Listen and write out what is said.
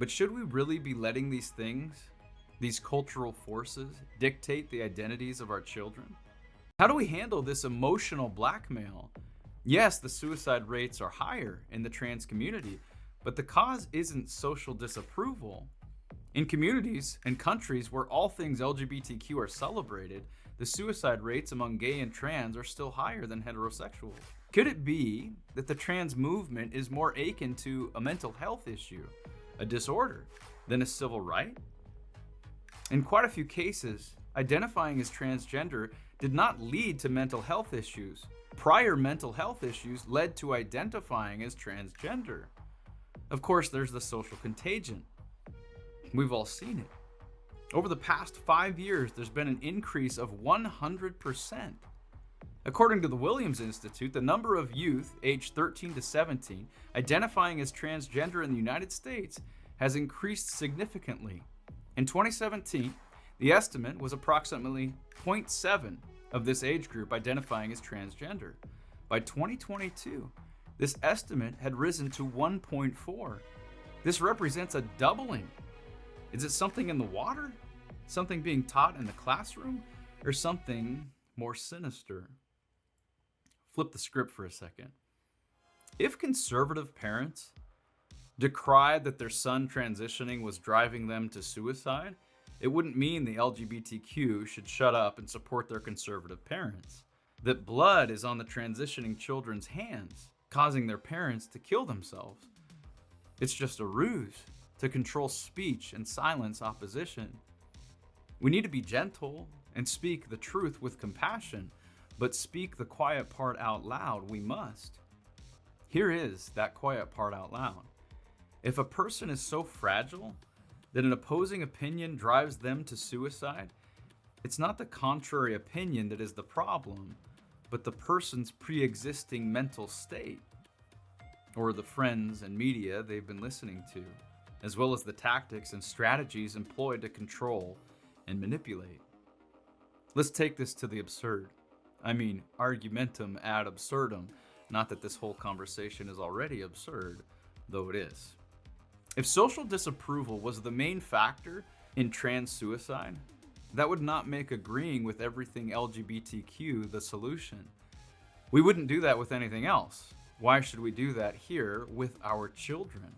But should we really be letting these things, these cultural forces, dictate the identities of our children? How do we handle this emotional blackmail? Yes, the suicide rates are higher in the trans community, but the cause isn't social disapproval. In communities and countries where all things LGBTQ are celebrated, the suicide rates among gay and trans are still higher than heterosexuals. Could it be that the trans movement is more akin to a mental health issue, a disorder, than a civil right? In quite a few cases, identifying as transgender did not lead to mental health issues. Prior mental health issues led to identifying as transgender. Of course, there's the social contagion. We've all seen it. Over the past 5 years, there's been an increase of 100%. According to the Williams Institute, the number of youth aged 13 to 17 identifying as transgender in the United States has increased significantly. In 2017, the estimate was approximately 0.7 of this age group identifying as transgender. By 2022, this estimate had risen to 1.4. This represents a doubling. Is it something in the water? Something being taught in the classroom? Or something more sinister? Flip the script for a second. If conservative parents decried that their son transitioning was driving them to suicide, it wouldn't mean the LGBTQ should shut up and support their conservative parents. That blood is on the transitioning children's hands, causing their parents to kill themselves. It's just a ruse to control speech and silence opposition. We need to be gentle and speak the truth with compassion, but speak the quiet part out loud we must. Here is that quiet part out loud. If a person is so fragile that an opposing opinion drives them to suicide, it's not the contrary opinion that is the problem, but the person's pre-existing mental state, or the friends and media they've been listening to, as well as the tactics and strategies employed to control and manipulate. Let's take this to the absurd. I mean, argumentum ad absurdum. Not that this whole conversation is already absurd, though it is. If social disapproval was the main factor in trans suicide, that would not make agreeing with everything LGBTQ the solution. We wouldn't do that with anything else. Why should we do that here with our children?